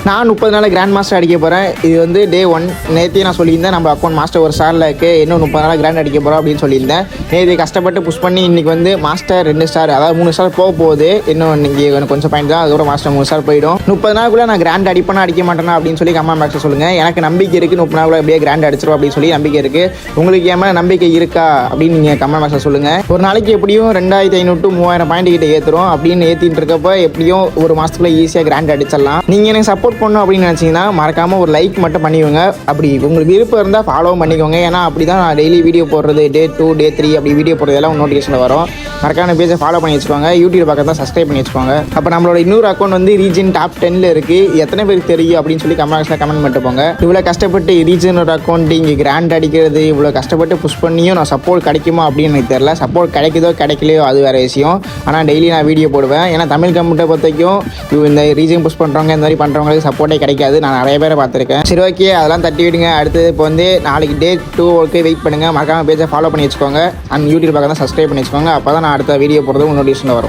நான் 30 நாள் grand master அடிக்க போகிறேன். இது வந்து டே 1. நேற்று நான் சொல்லியிருந்தேன் நம்ம அக்கௌண்ட் மாஸ்டர் ஒரு ஸ்டாரில் இருக்குது, இன்னும் 30 நாள் கிராண்ட் அடிக்க போகிறோம் அப்படின்னு சொல்லியிருந்தேன். நேற்று கஷ்டப்பட்டு புஷ் பண்ணி இன்றைக்கி வந்து மாஸ்டர் 2 ஸ்டார், அதாவது 3 ஸ்டார் போக போகுது. இன்னும் இன்றைக்கி எனக்கு கொஞ்சம் பாயிண்ட் தான், அதுக்கப்புறம் மாஸ்டர் 3 ஸ்டார் போயிடும். 30 நாளுக்குள்ளே நான் கிராண்ட் அடிப்பேனா அடிக்க மாட்டேனா அப்படின்னு சொல்லி கமெண்ட் பாக்ஸில் சொல்லுங்கள். எனக்கு நம்பிக்கை இருக்குது, 30 நாளுக்குள்ளே அப்படியே கிராண்ட் அடிச்சிடும் அப்படின்னு சொல்லி நம்பிக்கை இருக்குது. உங்களுக்கு ஏன் மேலே நம்பிக்கை இருக்கா அப்படின்னு நீங்கள் கமெண்ட் பாக்ஸில் சொல்லுங்கள். ஒரு நாளைக்கு எப்படியும் 2500 to 3000 பாயிண்ட் கிட்ட ஏற்றுரும். அப்படின்னு ஏற்றிட்டு இருக்கப்போ எப்படியும் ஒரு மாதத்துக்குள்ளே ஈஸியாக கிராண்ட் அடிச்சிடலாம். நீங்கள் எனக்கு சப்போர்ட் பண்ணணும் அப்படின்னு நினச்சிங்கன்னா மறக்காமல் ஒரு லைக் மட்டும் பண்ணிக்கோங்க. அப்படி உங்களுக்கு விருப்பம் இருந்தால் ஃபாலோவும் பண்ணிக்கோங்க. ஏன்னா அப்படி தான் நான் டெய்லி வீடியோ போடுறது, டே 2 டே 3 அப்படி வீடியோ போடுறதெல்லாம் நோட்டிஃபிகேஷனில் வரும். மறக்காம பேஜை ஃபாலோ பண்ணி வச்சுக்கோங்க. யூடியூப் பக்கத்தில் சப்ஸ்கிரைப் பண்ணி வச்சுக்கோங்க. அப்போ நம்மளோட இன்னொரு அக்கௌண்ட் வந்து ரீஜன் டாப் 10ல் இருக்குது. எத்தனை பேருக்கு தெரியும் அப்படின்னு சொல்லி கமெண்ட்ஸில் கமெண்ட் பண்ணிட்டு போங்க. இவ்வளோ கஷ்டப்பட்டு ரீஜனோட அக்கௌண்ட் இங்கே கிராண்ட் அடிக்கிறது, இவ்வளோ கஷ்டப்பட்டு புஷ் பண்ணியும் நான் சப்போர்ட் கிடைக்குமா அப்படின்னு எனக்கு தெரியல. சப்போர்ட் கிடைக்குதோ கிடைக்கலையோ அது வேறு விஷயம். ஆனால் டெய்லி நான் வீடியோ போடுவேன். ஏன்னா தமிழ் கம்யூனிட்டை பொறுத்த வரைக்கும் இந்த ரீஜன் புஷ் பண்ணுறவங்க இந்த மாதிரி பண்ணுறவங்களுக்கு சப்போர்ட்டே கிடைக்காது. நான் நிறைய பேரை பார்த்துருக்கேன். சரி, ஓகே, அதெல்லாம் தட்டி விடுங்க. அடுத்தது இப்போ வந்து நாளைக்கு டே 2 வெயிட் பண்ணுங்கள். மறக்காம பேஜை ஃபாலோ பண்ணி வச்சுக்கோங்க. அண்ட் யூடியூப் பக்கம் தான் சப்ஸ்கிரைப் பண்ணி வச்சுக்கோங்க. அப்போ தான் நான் அடுத்த வீடியோ போடுறது நோட்டிஃபிகேஷனில் வரும்.